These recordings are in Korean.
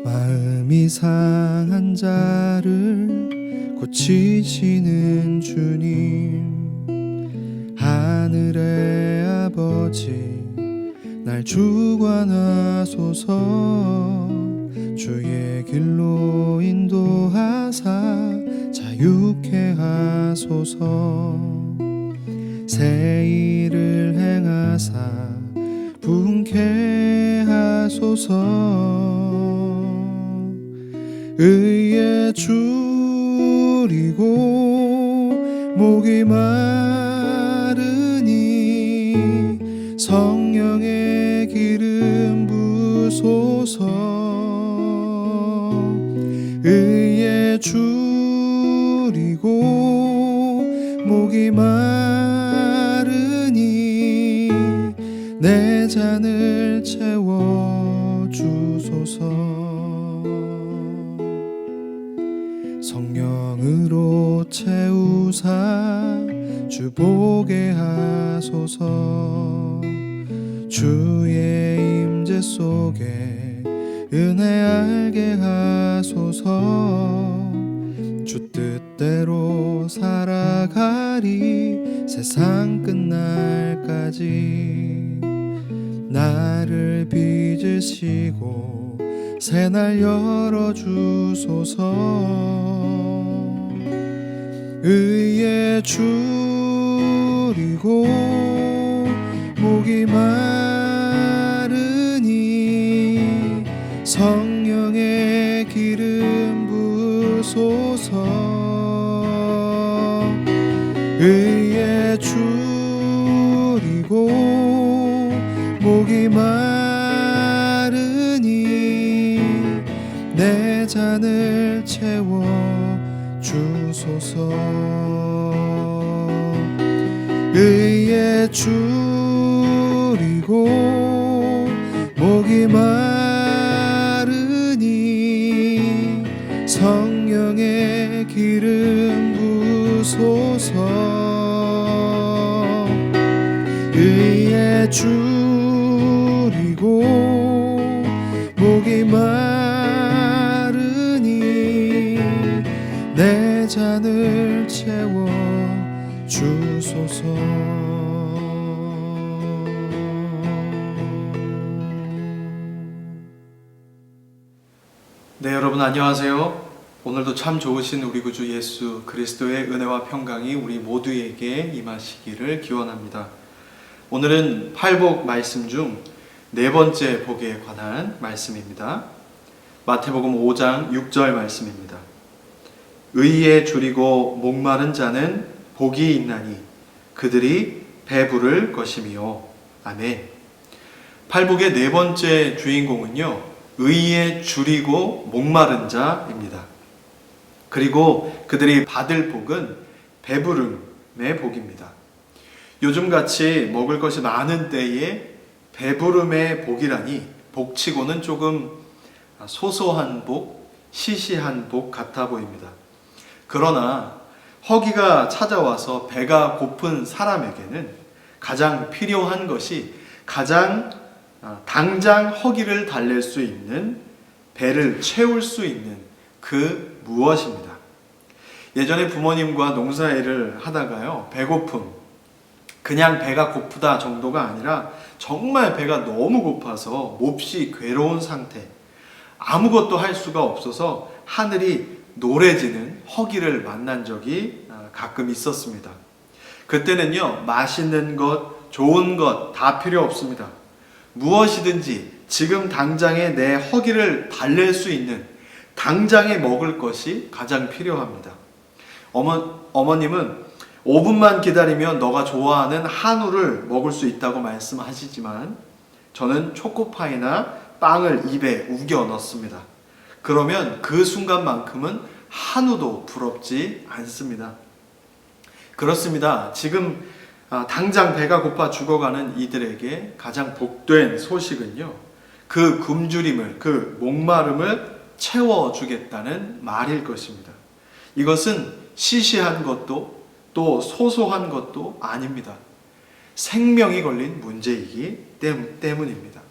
마음이 상한 자를 고치시는 주님, 하늘의 아버지 날 주관하소서. 주의 길로 인도하사 자유케 하소서. 새 일을 행하사 부흥케 하소서. 의에 줄이고 목이 마르니 성령의 기름 부소서. 의에 줄이고 목이 마르니 내 잔을 채워 주소서. 성령으로 채우사 주 보게 하소서. 주의 임재 속에 은혜 알게 하소서. 주 뜻대로 살아가리 세상 끝날까지. 나를 빚으시고 새날 열어주소서. 의에 줄이고 목이 마르니 성령의 기름 부소서. 의에 줄이고 목이 마르니 내 잔을 채워 주소서. 의에 줄이고 목이 마르니 성령의 기름 부소서. 의에 줄이고 목이 마르니 내 잔을 채워 주소서. 네, 여러분 안녕하세요. 오늘도 참 좋으신 우리 구주 예수 그리스도의 은혜와 평강이 우리 모두에게 임하시기를 기원합니다. 오늘은 팔복 말씀 중 네 번째 복에 관한 말씀입니다. 마태복음 5장 6절 말씀입니다. 의에 줄이고 목마른 자는 복이 있나니 그들이 배부를 것이미요. 아멘. 팔복의 네 번째 주인공은요, 의에 줄이고 목마른 자입니다. 그리고 그들이 받을 복은 배부름의 복입니다. 요즘같이 먹을 것이 많은 때에 배부름의 복이라니 복치고는 조금 소소한 복, 시시한 복 같아 보입니다. 그러나 허기가 찾아와서 배가 고픈 사람에게는 가장 필요한 것이 가장 당장 허기를 달랠 수 있는, 배를 채울 수 있는 그 무엇입니다. 예전에 부모님과 농사일을 하다가요, 배고픔, 그냥 배가 고프다 정도가 아니라 정말 배가 너무 고파서 몹시 괴로운 상태, 아무것도 할 수가 없어서 하늘이 노래지는 허기를 만난 적이 가끔 있었습니다. 그때는요, 맛있는 것, 좋은 것 다 필요 없습니다. 무엇이든지 지금 당장에 내 허기를 달랠 수 있는, 당장에 먹을 것이 가장 필요합니다. 어머님은 5분만 기다리면 너가 좋아하는 한우를 먹을 수 있다고 말씀하시지만 저는 초코파이나 빵을 입에 우겨 넣습니다. 그러면 그 순간만큼은 한우도 부럽지 않습니다. 그렇습니다. 지금 당장 배가 고파 죽어가는 이들에게 가장 복된 소식은요, 그 굶주림을, 그 목마름을 채워주겠다는 말일 것입니다. 이것은 시시한 것도 또 소소한 것도 아닙니다. 생명이 걸린 문제이기 때문입니다.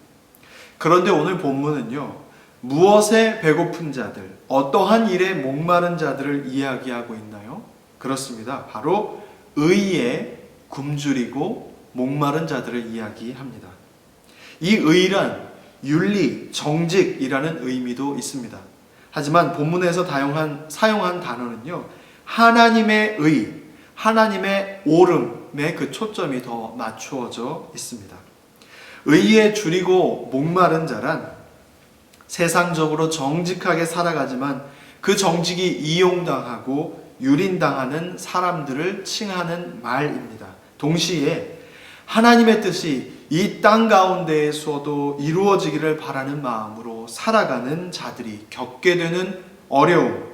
그런데 오늘 본문은요, 무엇에 배고픈 자들, 어떠한 일에 목마른 자들을 이야기하고 있나요? 그렇습니다. 바로 의에 굶주리고 목마른 자들을 이야기합니다. 이 의란 윤리, 정직이라는 의미도 있습니다. 하지만 본문에서 사용한 단어는요, 하나님의 의, 하나님의 옳음에 그 초점이 더 맞추어져 있습니다. 의에 줄이고 목마른 자란 세상적으로 정직하게 살아가지만 그 정직이 이용당하고 유린당하는 사람들을 칭하는 말입니다. 동시에 하나님의 뜻이 이 땅 가운데에서도 이루어지기를 바라는 마음으로 살아가는 자들이 겪게 되는 어려움,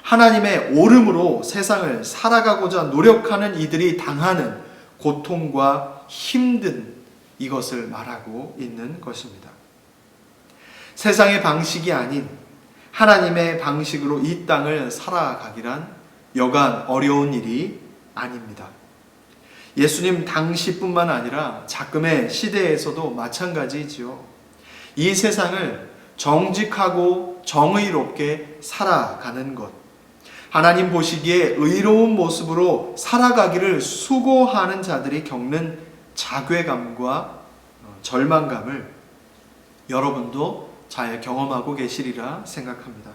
하나님의 옳음으로 세상을 살아가고자 노력하는 이들이 당하는 고통과 힘든 이것을 말하고 있는 것입니다. 세상의 방식이 아닌 하나님의 방식으로 이 땅을 살아가기란 여간 어려운 일이 아닙니다. 예수님 당시뿐만 아니라 자금의 시대에서도 마찬가지지요. 이 세상을 정직하고 정의롭게 살아가는 것, 하나님 보시기에 의로운 모습으로 살아가기를 수고하는 자들이 겪는 자괴감과 절망감을 여러분도 잘 경험하고 계시리라 생각합니다.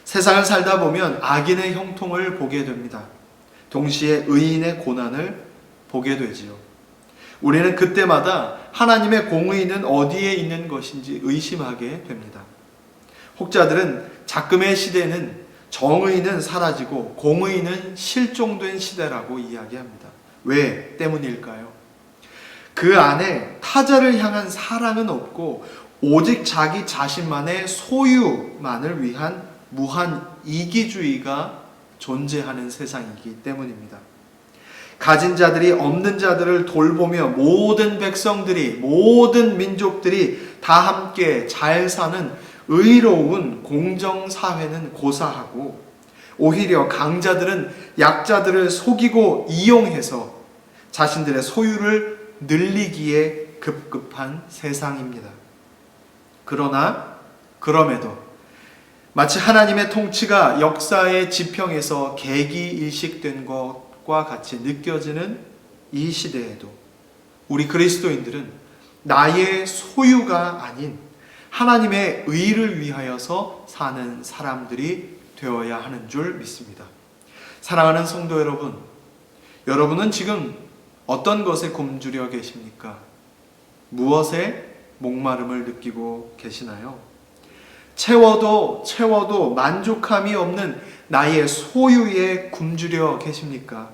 세상을 살다 보면 악인의 형통을 보게 됩니다. 동시에 의인의 고난을 보게 되지요. 우리는 그때마다 하나님의 공의는 어디에 있는 것인지 의심하게 됩니다. 혹자들은 자금의 시대는 정의는 사라지고 공의는 실종된 시대라고 이야기합니다. 왜 때문일까요? 그 안에 타자를 향한 사랑은 없고 오직 자기 자신만의 소유만을 위한 무한 이기주의가 존재하는 세상이기 때문입니다. 가진 자들이 없는 자들을 돌보며 모든 백성들이, 모든 민족들이 다 함께 잘 사는 의로운 공정사회는 고사하고, 오히려 강자들은 약자들을 속이고 이용해서 자신들의 소유를 늘리기에 급급한 세상입니다. 그럼에도 마치 하나님의 통치가 역사의 지평에서 계기일식된 것과 같이 느껴지는 이 시대에도 우리 그리스도인들은 나의 소유가 아닌 하나님의 의를 위하여서 사는 사람들이 되어야 하는 줄 믿습니다. 사랑하는 성도 여러분, 여러분은 지금 어떤 것에 굶주려 계십니까? 무엇에 목마름을 느끼고 계시나요? 채워도 만족함이 없는 나의 소유에 굶주려 계십니까?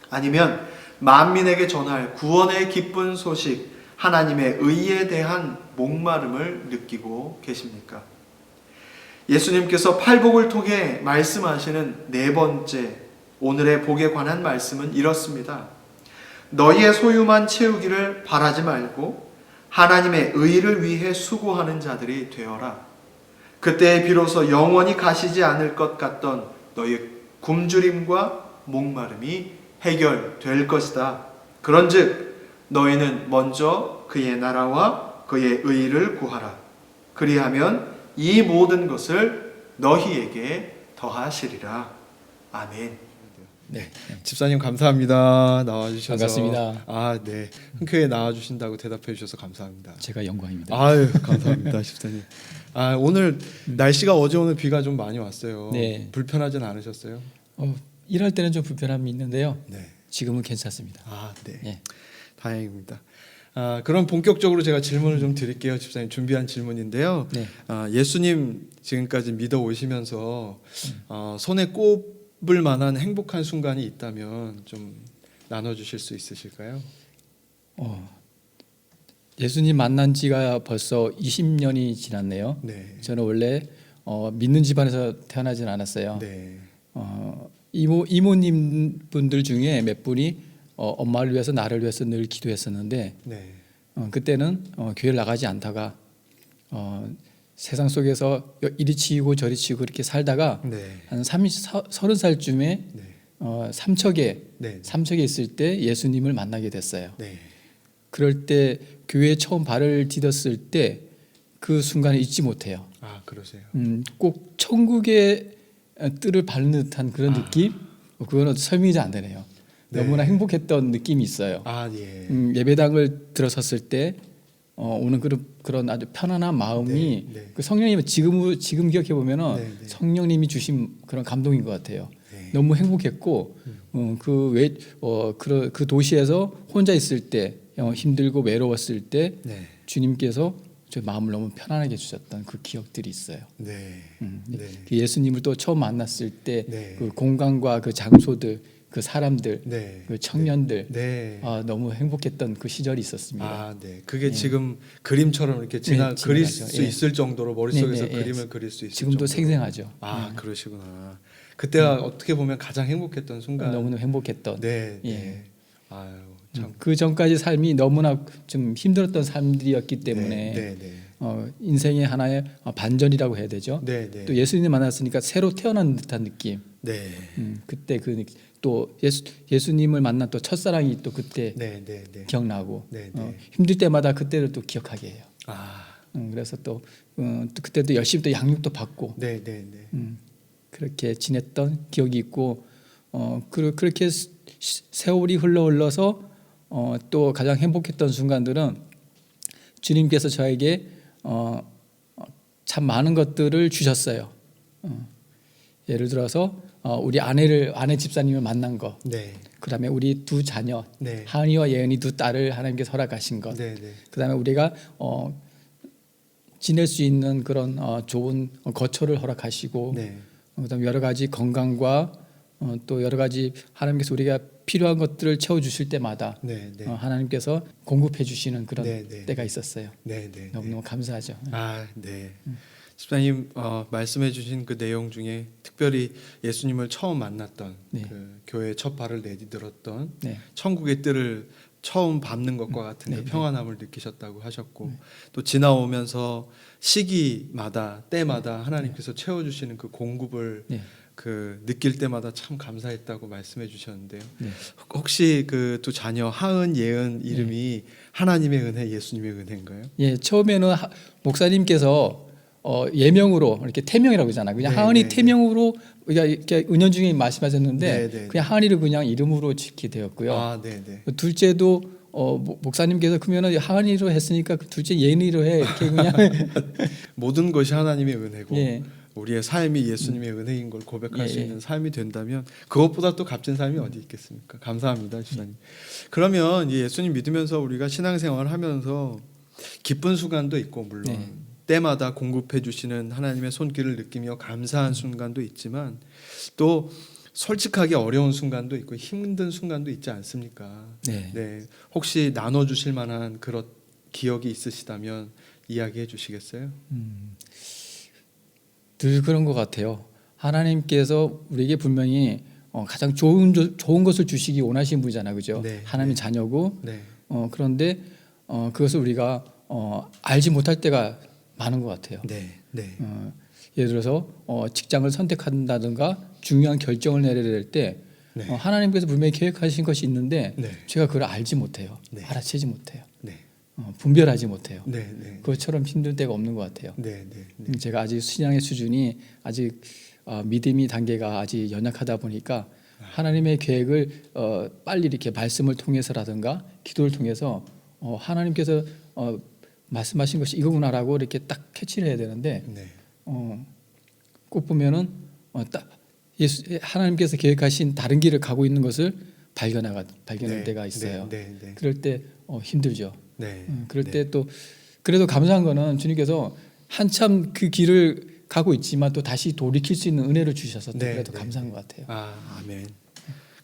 아니면 만민에게 전할 구원의 기쁜 소식, 하나님의 의에 대한 목마름을 느끼고 계십니까? 예수님께서 팔복을 통해 말씀하시는 네 번째 오늘의 복에 관한 말씀은 이렇습니다. 너희의 소유만 채우기를 바라지 말고 하나님의 의를 위해 수고하는 자들이 되어라. 그때 비로소 영원히 가시지 않을 것 같던 너희의 굶주림과 목마름이 해결될 것이다. 그런즉 너희는 먼저 그의 나라와 그의 의를 구하라. 그리하면 이 모든 것을 너희에게 더하시리라. 아멘. 네, 집사님 감사합니다. 나와주셔서 반갑습니다. 네, 흔쾌히 나와주신다고 대답해 주셔서 감사합니다. 제가 영광입니다. 아유, 감사합니다, 집사님. 오늘 날씨가 어제 오늘 비가 좀 많이 왔어요. 네. 불편하진 않으셨어요? 일할 때는 좀 불편함이 있는데요. 네. 지금은 괜찮습니다. 네. 네. 다행입니다. 그럼 본격적으로 제가 질문을 좀 드릴게요. 집사님 준비한 질문인데요. 네. 예수님 지금까지 믿어 오시면서 손에 꼽을 만한 행복한 순간이 있다면 좀 나눠주실 수 있으실까요? 예수님 만난 지가 벌써 20년이 지났네요. 네. 저는 원래 믿는 집안에서 태어나진 않았어요. 네. 이모님 분들 중에 몇 분이 엄마를 위해서 나를 위해서 늘 기도했었는데 네. 그때는 교회를 나가지 않다가 세상 속에서 이리 치이고 저리 치이고 그렇게 살다가 네. 한 30살쯤에 네. 삼척에 있을 때 예수님을 만나게 됐어요. 네. 그럴 때 교회에 처음 발을 디뎠을 때 그 순간을 잊지 못해요. 아, 그러세요. 꼭 천국의 뜰을 밟는 듯한 그런 느낌? 그거는 설명이 잘 안 되네요. 네. 너무나 행복했던 느낌이 있어요. 아, 예. 예배당을 들어섰을 때 오는 그런 아주 편안한 마음이 네, 네. 그 성령님은 지금 기억해 보면은 네, 네. 성령님이 주신 그런 감동인 것 같아요. 네. 너무 행복했고 그 도시에서 혼자 있을 때 힘들고 외로웠을 때 네. 주님께서 저 마음을 너무 편안하게 주셨던 그 기억들이 있어요. 네. 그 네. 예수님을 또 처음 만났을 때 네. 그 공간과 그 장소들, 그 사람들, 네. 그 청년들 네. 너무 행복했던 그 시절이 있었습니다. 아, 네. 그게 지금 그림처럼 이렇게 그릴 수 지나가죠. 예. 있을 정도로 머릿속에서 네, 네, 예. 그림을 그릴 수 있을 지금도 정도로. 생생하죠. 아, 그러시구나. 그때가 어떻게 보면 가장 행복했던 순간. 너무나 행복했던. 네. 네. 예. 아유, 참. 그 전까지 삶이 너무나 좀 힘들었던 삶들이었기 때문에 네. 네. 인생의 하나의 반전이라고 해야 되죠. 네. 네. 또 예수님 만났으니까 새로 태어난 듯한 느낌. 네. 그때 또 예수님을 만난 또 첫사랑이 또 그때 네. 네. 네. 기억나고 네, 네. 힘들 때마다 그때를 또 기억하게 해요. 아. 그래서 또 그때도 열심히 또 양육도 받고 네. 네. 네. 그렇게 지냈던 기억이 있고 그렇게 세월이 흘러서 또 가장 행복했던 순간들은 주님께서 저에게 참 많은 것들을 주셨어요. 예를 들어서 우리 아내 집사님을 만난 거, 네. 그다음에 우리 두 자녀 네. 하은이와 예은이 두 딸을 하나님께서 허락하신 것, 네. 네. 그다음에 우리가 지낼 수 있는 그런 좋은 거처를 허락하시고, 네. 그다음에 여러 가지 건강과 또 여러 가지 하나님께서 우리가 필요한 것들을 채워 주실 때마다 네. 네. 하나님께서 공급해 주시는 그런 네, 네. 때가 있었어요. 네. 네. 너무너무 감사하죠. 아, 네. 집사님 말씀해 주신 그 내용 중에 특별히 예수님을 처음 만났던 네. 그 교회에 첫 발을 내디딜었던 네. 천국의 뜰을 처음 밟는 것과 같은 네, 그 평안함을 느끼셨다고 하셨고 또 지나오면서 시기마다 때마다 하나님께서 채워주시는 그 공급을 네. 그 느낄 때마다 참 감사했다고 말씀해 주셨는데요. 네. 혹시 그 두 자녀 하은 예은 이름이 하나님의 은혜, 예수님의 은혜인가요? 예, 처음에는 목사님께서 예명으로 이렇게 태명이라고 그러잖아요. 그냥 네, 하은이 네, 태명으로 우리가 이렇게 은연중에 말씀하셨는데 네, 네, 그냥 하은이를 그냥 이름으로 짓게 되었고요. 아, 네, 네. 둘째도 목사님께서 그러면은 하은이로 했으니까 그 둘째 예은이로 해 이렇게 그냥 모든 것이 하나님의 은혜고 예. 우리의 삶이 예수님의 은혜인 걸 고백할 수 예, 있는 삶이 된다면 그것보다 또 값진 삶이 어디 있겠습니까? 감사합니다, 주사님. 그러면 이 예수님 믿으면서 우리가 신앙생활을 하면서 기쁜 순간도 있고 물론 네. 때마다 공급해 주시는 하나님의 손길을 느끼며 감사한 순간도 있지만 또 솔직하게 어려운 순간도 있고 힘든 순간도 있지 않습니까? 네. 네. 혹시 나눠 주실 만한 그런 기억이 있으시다면 이야기해 주시겠어요? 늘 그런 것 같아요. 하나님께서 우리에게 분명히 가장 좋은 것을 주시기 원하시는 분이잖아요, 그죠? 네, 하나님 네. 자녀고 네. 그런데 그것을 우리가 알지 못할 때가 많은 것 같아요. 네. 네. 예를 들어서 직장을 선택한다든가 중요한 결정을 내려야 될 때 네. 하나님께서 분명히 계획하신 것이 있는데 네. 제가 그걸 알지 못해요. 네. 알아채지 못해요. 네. 분별하지 못해요. 네. 네. 그것처럼 힘들 때가 없는 것 같아요. 네. 네. 제가 아직 신앙의 수준이 아직 믿음이 단계가 아직 연약하다 보니까 하나님의 계획을 빨리 이렇게 말씀을 통해서라든가 기도를 통해서 하나님께서 말씀하신 것이 이거구나라고 이렇게 딱 캐치를 해야 되는데 네. 꼭 보면은 하나님께서 계획하신 다른 길을 가고 있는 것을 발견할 네. 때가 있어요. 네. 네. 그럴 때 힘들죠. 네. 그럴 네. 때 또 그래도 감사한 거는 주님께서 한참 그 길을 가고 있지만 또 다시 돌이킬 수 있는 은혜를 주셔서 또 네, 그래도 네, 감사한 것 같아요. 아멘.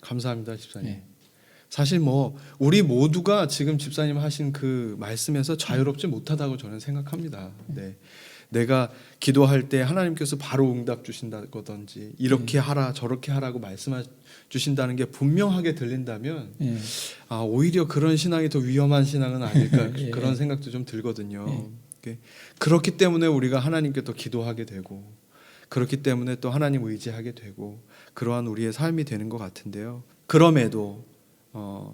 감사합니다, 집사님. 네. 사실 우리 모두가 지금 집사님 하신 그 말씀에서 자유롭지 못하다고 저는 생각합니다. 네. 내가 기도할 때 하나님께서 바로 응답 주신다든지 이렇게 하라 저렇게 하라고 말씀해 주신다는 게 분명하게 들린다면 예. 오히려 그런 신앙이 더 위험한 신앙은 아닐까 예. 그런 생각도 좀 들거든요. 그렇기 때문에 우리가 하나님께 더 기도하게 되고 그렇기 때문에 또 하나님 의지하게 되고 그러한 우리의 삶이 되는 것 같은데요. 그럼에도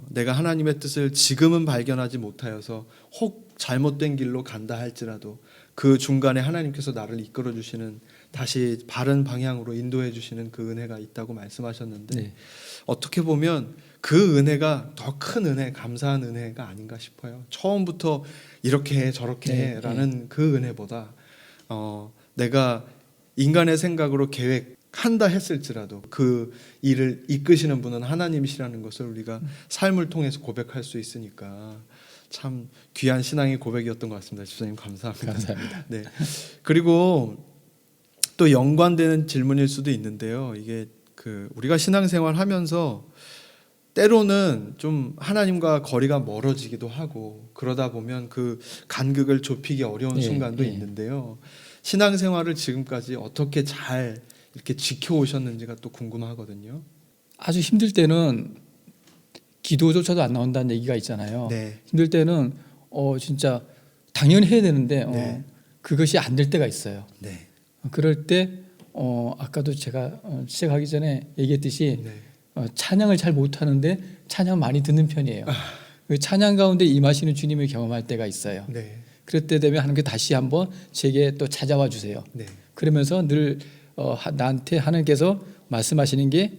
내가 하나님의 뜻을 지금은 발견하지 못하여서 혹 잘못된 길로 간다 할지라도 그 중간에 하나님께서 나를 이끌어 주시는 다시 바른 방향으로 인도해 주시는 그 은혜가 있다고 말씀하셨는데 네. 어떻게 보면 그 은혜가 더 큰 은혜, 감사한 은혜가 아닌가 싶어요. 처음부터 이렇게 해 저렇게 네, 해라는 그 은혜보다 내가 인간의 생각으로 계획한다 했을지라도 그 일을 이끄시는 분은 하나님이시라는 것을 우리가 삶을 통해서 고백할 수 있으니까 참 귀한 신앙의 고백이었던 것 같습니다. 집사님 감사합니다. 감사합니다. 네. 그리고 또 연관되는 질문일 수도 있는데요. 이게 그 우리가 신앙생활 하면서 때로는 좀 하나님과 거리가 멀어지기도 하고 그러다 보면 그 간극을 좁히기 어려운 예, 순간도 예. 있는데요. 신앙생활을 지금까지 어떻게 잘 이렇게 지켜오셨는지가 또 궁금하거든요. 아주 힘들 때는 기도조차도 안 나온다는 얘기가 있잖아요. 네. 힘들 때는 진짜 당연히 해야 되는데 네. 그것이 안 될 때가 있어요. 네. 그럴 때 아까도 제가 시작하기 전에 얘기했듯이 네. 찬양을 잘 못하는데 찬양 많이 듣는 편이에요. 그 찬양 가운데 임하시는 주님을 경험할 때가 있어요. 네. 그럴 때 되면 하나님께 다시 한번 제게 또 찾아와 주세요. 네. 그러면서 늘 나한테 하나님께서 말씀하시는 게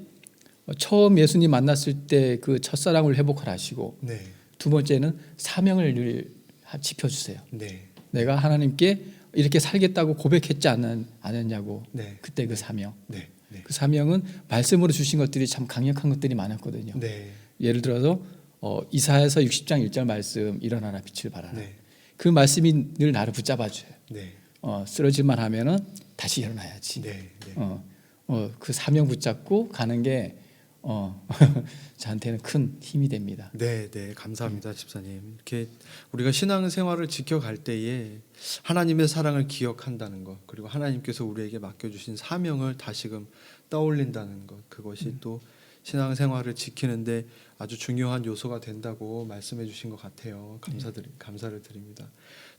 처음 예수님 만났을 때 그 첫사랑을 회복하라 하시고 네. 두 번째는 사명을 늘 지켜주세요. 네. 내가 하나님께 이렇게 살겠다고 고백했지 않았냐고. 네. 그때 그 사명. 네. 네. 그 사명은 말씀으로 주신 것들이 참 강력한 것들이 많았거든요. 네. 예를 들어서 이사야서 60장 1절 말씀 일어나라 빛을 발하라. 네. 그 말씀이 늘 나를 붙잡아줘요. 네. 쓰러질만 하면은 다시 일어나야지. 네. 네. 그 사명 붙잡고 가는 게 저한테는 큰 힘이 됩니다. 네, 네, 감사합니다, 집사님. 이렇게 우리가 신앙생활을 지켜갈 때에 하나님의 사랑을 기억한다는 것, 그리고 하나님께서 우리에게 맡겨주신 사명을 다시금 떠올린다는 것, 그것이 또 신앙생활을 지키는데 아주 중요한 요소가 된다고 말씀해주신 것 같아요. 감사를 드립니다.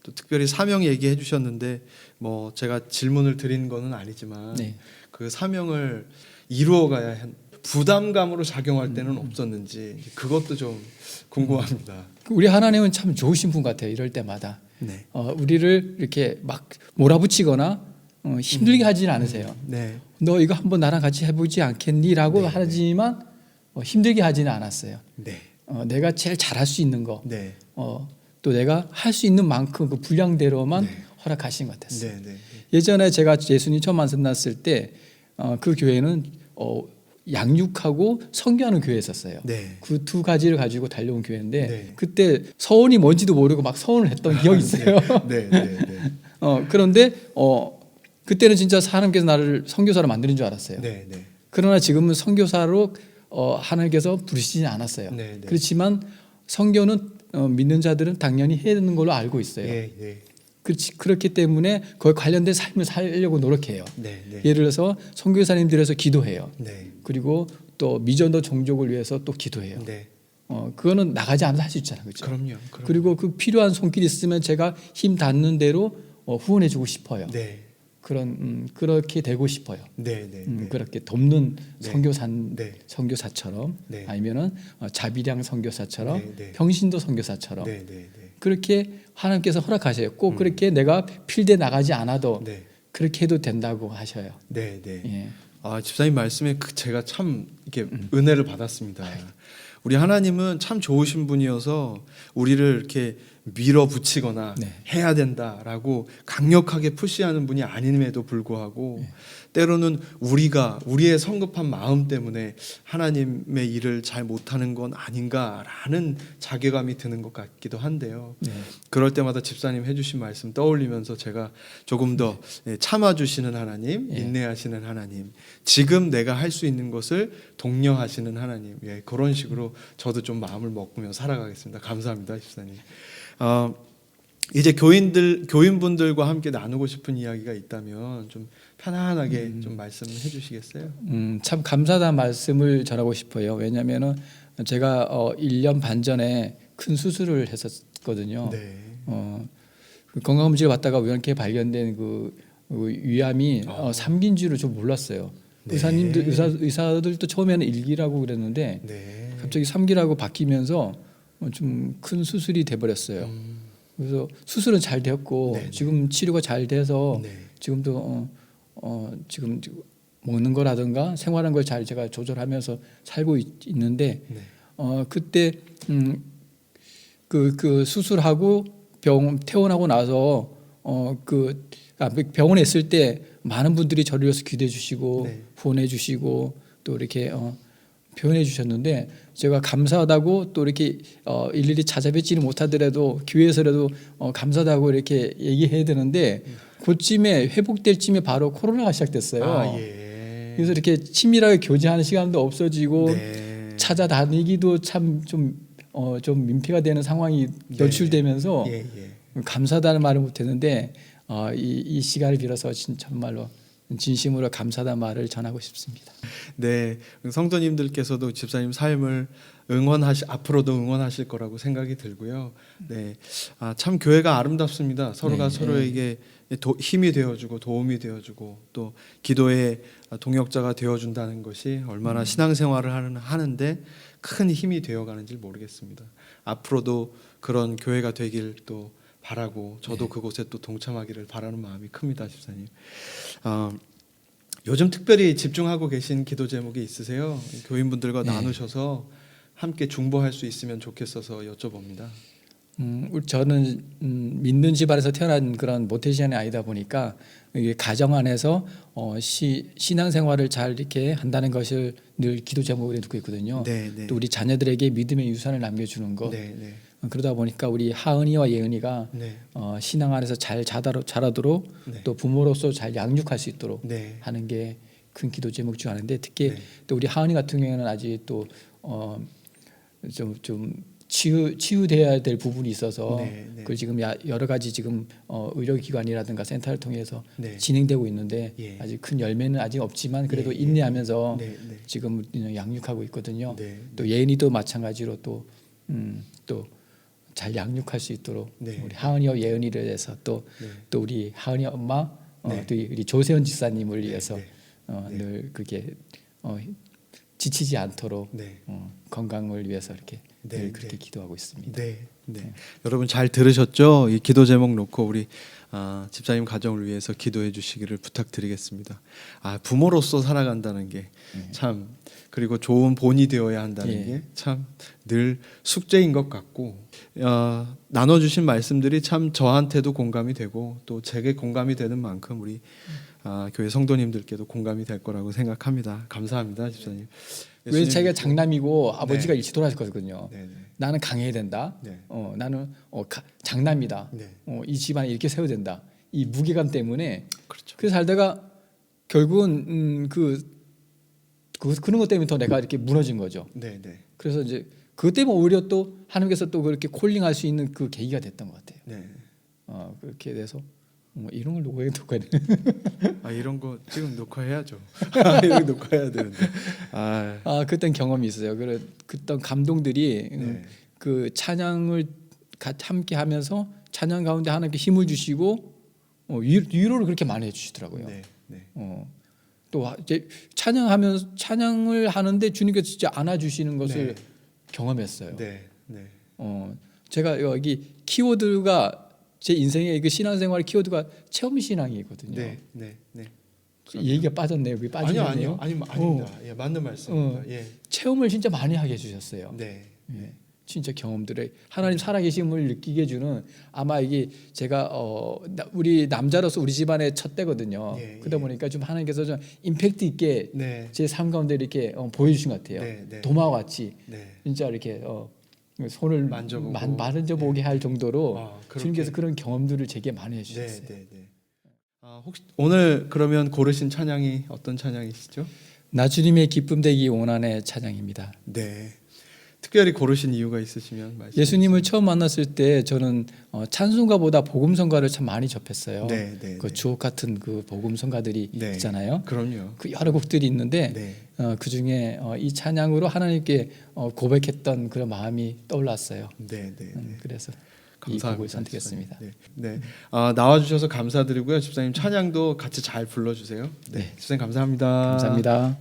또 특별히 사명 얘기해 주셨는데 뭐 제가 질문을 드린 거는 아니지만 네. 그 사명을 이루어가야 부담감으로 작용할 때는 없었는지 그것도 좀 궁금합니다. 우리 하나님은 참 좋으신 분 같아요. 이럴 때마다 네. 우리를 이렇게 막 몰아붙이거나 힘들게 하지는 않으세요. 네. 너 이거 한번 나랑 같이 해보지 않겠니?라고 네, 하지만 힘들게 하지는 않았어요. 네. 내가 제일 잘할 수 있는 거, 네. 또 내가 할 수 있는 만큼 그 분량대로만 네. 허락하신 것 같았어요. 네. 네. 예전에 제가 예수님 처음 만났을 때 그 교회는 양육하고 선교하는 교회였었어요. 네. 그 두 가지를 가지고 달려온 교회인데 네. 그때 서원이 뭔지도 모르고 막 서원을 했던 기억이 있어요. 네. 네. 네. 그런데 그때는 진짜 하나님께서 나를 선교사로 만드는 줄 알았어요. 네. 네. 그러나 지금은 선교사로 하나님께서 부르시지 않았어요. 네, 네. 그렇지만 선교는 믿는 자들은 당연히 해야 되는 걸로 알고 있어요. 예, 예. 그렇기 때문에 거기 관련된 삶을 살려고 노력해요. 네. 네. 예를 들어서 선교사님들에서 기도해요. 네. 그리고 또 미전도 종족을 위해서 또 기도해요. 네. 그거는 나가지 않아도 할 수 있잖아요. 그렇죠? 그럼요. 그리고 그 필요한 손길이 있으면 제가 힘 닿는 대로 후원해주고 싶어요. 네. 그렇게 되고 싶어요. 네. 네. 네. 그렇게 돕는 네. 선교사처럼 네. 아니면은 자비량 선교사처럼 네, 네. 평신도 선교사처럼 네. 네. 네. 그렇게 하나님께서 허락하셔요. 꼭 그렇게 내가 필드에 나가지 않아도 네. 그렇게 해도 된다고 하셔요. 네. 네. 예. 집사님 말씀에 제가 참 이렇게 은혜를 받았습니다. 우리 하나님은 참 좋으신 분이어서 우리를 이렇게 밀어붙이거나 네. 해야 된다라고 강력하게 푸시하는 분이 아님에도 불구하고 때로는 우리의 성급한 마음 때문에 하나님의 일을 잘 못하는 건 아닌가라는 자괴감이 드는 것 같기도 한데요. 네. 그럴 때마다 집사님 해주신 말씀 떠올리면서 제가 조금 더 참아주시는 하나님, 예. 인내하시는 하나님, 지금 내가 할 수 있는 것을 독려하시는 하나님, 그런 식으로 저도 좀 마음을 먹으며 살아가겠습니다. 감사합니다, 집사님. 이제 교인분들과 함께 나누고 싶은 이야기가 있다면 좀 편안하게 좀 말씀해 주시겠어요? 참 감사하다는 말씀을 전하고 싶어요. 왜냐하면은 제가 1년 반 전에 큰 수술을 했었거든요. 네. 그 건강검진을 받다가 우연히 발견된 그 위암이 3기인 줄 몰랐어요. 네. 의사들도 처음에는 1기라고 그랬는데 네. 갑자기 3기라고 바뀌면서 좀 큰 수술이 돼버렸어요. 그래서 수술은 잘 되었고 네, 네. 지금 치료가 잘 돼서 네. 지금도 지금 먹는 거라든가 생활하는 걸 잘 제가 조절하면서 살고 있는데 네. 그때 그 수술하고 퇴원하고 나서 병원에 있을 때 많은 분들이 저를 위해서 기도해 주시고 네. 후원해 주시고 또 이렇게 표현해 주셨는데 제가 감사하다고 또 이렇게 일일이 찾아뵙지는 못하더라도 교회에서라도 감사하다고 이렇게 얘기해야 되는데 그쯤에 회복될 쯤에 바로 코로나가 시작됐어요. 아, 예. 그래서 이렇게 친밀하게 교제하는 시간도 없어지고 네. 찾아다니기도 참 좀 민폐가 되는 상황이 네. 연출되면서 예, 예. 감사하다는 말을 못했는데 이 시간을 빌어서 정말로 진심으로 감사하다는 말을 전하고 싶습니다. 네, 성도님들께서도 집사님 삶을 앞으로도 응원하실 거라고 생각이 들고요. 네, 참 교회가 아름답습니다. 서로가 네, 서로에게 힘이 되어주고 도움이 되어주고 또 기도의 동역자가 되어준다는 것이 얼마나 신앙생활을 하는데 큰 힘이 되어가는지 모르겠습니다. 앞으로도 그런 교회가 되길 또 바라고 저도 그곳에 또 동참하기를 바라는 마음이 큽니다, 집사님. 요즘 특별히 집중하고 계신 기도 제목이 있으세요? 교인분들과 네. 나누셔서 함께 중보할 수 있으면 좋겠어서 여쭤봅니다. 저는 믿는 집안에서 태어난 그런 모태신앙이 아니다 보니까 이게 가정 안에서 신앙생활을 잘 이렇게 한다는 것을 늘 기도 제목으로 두고 있거든요. 네, 네. 또 우리 자녀들에게 믿음의 유산을 남겨주는 것. 네, 네. 그러다 보니까 우리 하은이와 예은이가 네. 신앙 안에서 잘 자라도록 네. 또 부모로서 잘 양육할 수 있도록 네. 하는 게 큰 기도 제목 중 하나인데 특히 네. 또 우리 하은이 같은 경우에는 아직 또 좀 치유돼야 될 부분이 있어서 네, 네. 그걸 지금 여러 가지 지금 의료기관이라든가 센터를 통해서 네. 진행되고 있는데 예. 아직 큰 열매는 아직 없지만 그래도 예, 예. 인내하면서 네, 네. 지금 양육하고 있거든요. 네. 또 예은이도 마찬가지로 또 잘 양육할 수 있도록 네. 우리 하은이와 예은이를 위해서 또 네. 우리 하은이 엄마 네. 또 우리 조세현 지사님을 위해서 네. 네. 늘 그렇게 지치지 않도록 네. 건강을 위해서 이렇게 네, 늘 그렇게 네. 기도하고 있습니다. 네, 네. 여러분 잘 들으셨죠? 이 기도 제목 놓고 우리 집사님 가정을 위해서 기도해 주시기를 부탁드리겠습니다. 부모로서 살아간다는 게 참 그리고 좋은 본이 되어야 한다는 예. 게 참 늘 숙제인 것 같고 나눠주신 말씀들이 참 저한테도 공감이 되고 또 제게 공감이 되는 만큼 우리 교회 성도님들께도 공감이 될 거라고 생각합니다. 감사합니다, 집사님. 왜 자기가 장남이고 아버지가 네. 일찍 돌아가셨거든요. 네, 네. 나는 강해야 된다. 네. 나는 장남이다. 네. 이 집안을 이렇게 세워야 된다. 이 무게감 때문에 그렇죠. 그래서 살다가 결국은 그런 것 때문에 더 내가 이렇게 무너진 거죠. 네, 네. 그래서 이제 그것 때문에 오히려 또 하나님께서 또 그렇게 콜링할 수 있는 그 계기가 됐던 것 같아요. 네. 그렇게 돼서 이런 걸 녹아야 돼. 이런 거 지금 녹화해야죠. 이거 녹화해야 되는데. 그땐 경험이 있어요. 그때 감동들이 네. 그 찬양을 함께 하면서 찬양 가운데 하나님께 힘을 주시고 위로를 그렇게 많이 해주시더라고요. 네, 네. 또 이제 찬양을 하는데 주님께서 진짜 안아주시는 것을 네. 경험했어요. 네, 네. 제가 여기 키워드가 제 인생의 그 신앙생활의 키워드가 체험 신앙이거든요. 네, 네, 네. 얘기가 빠졌네요. 그게 빠지네요. 아닙니다. 예, 맞는 말씀입니다. 예, 체험을 진짜 많이 하게 해주셨어요. 네, 예, 진짜 경험들을 하나님 살아계심을 느끼게 해주는 아마 이게 제가 우리 남자로서 우리 집안의 첫 때거든요. 예, 그러다 예. 보니까 좀 하나님께서 좀 임팩트 있게 네, 제 삶 가운데 이렇게 보여주신 것 같아요. 네, 네. 도마와 같이 네. 진짜 이렇게 손을 만져보고. 만져보게 할 정도로 그렇게. 주님께서 그런 경험들을 제게 많이 네, 해주셨어요. 네, 네. 혹시 오늘 그러면 고르신 찬양이 어떤 찬양이시죠? 나 주님의 기쁨 되기 원한의 찬양입니다. 네. 특별히 고르신 이유가 있으시면 말씀. 예수님을 처음 만났을 때 저는 찬송가보다 복음성가를 참 많이 접했어요. 네, 네, 그 네. 주옥 같은 그 복음성가들이 네. 있잖아요. 그럼요. 그 여러 곡들이 있는데 네. 그 중에 이 찬양으로 하나님께 고백했던 그런 마음이 떠올랐어요. 네, 네, 네. 그래서 이 감사합니다. 곡을 선택했습니다. 집사님. 네, 네. 나와주셔서 감사드리고요. 집사님 찬양도 같이 잘 불러주세요. 네, 네. 집사님 감사합니다. 감사합니다.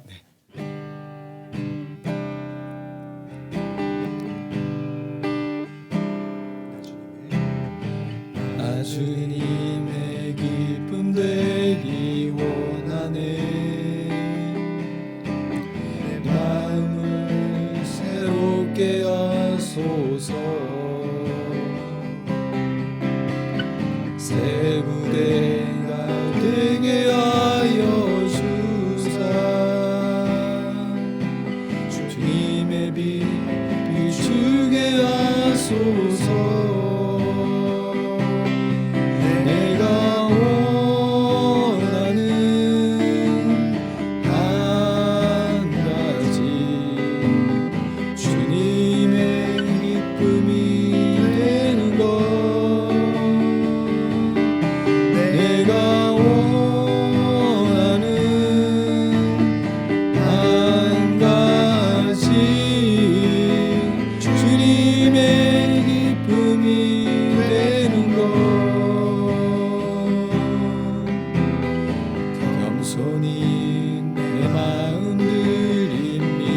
겸손히 내 마음 드립니다.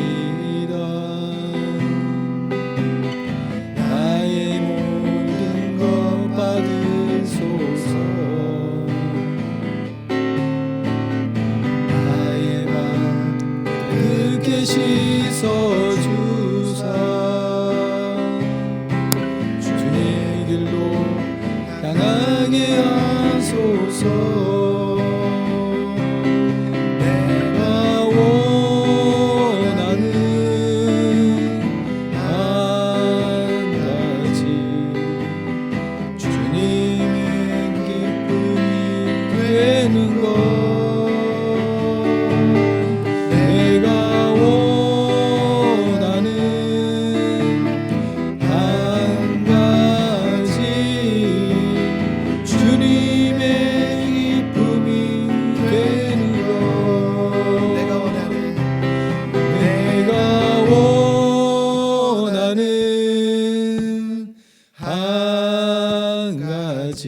나의 모든 것 받으소서. 나의 맘 뜨겁게 씻어주사 주의 길로 향하게 하소서. 내가 원하는 한 가지 주님의 기쁨이 되는 것. 내가 원하는 한 가지 주님의 기쁨이 되는 것. 내가 원하는 내가 원하는 한 가지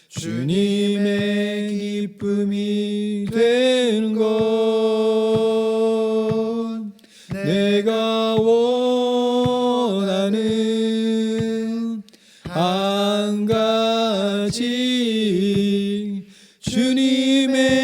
주님의 기쁨이 되는 것. 내가 원하는 한 가지 주님의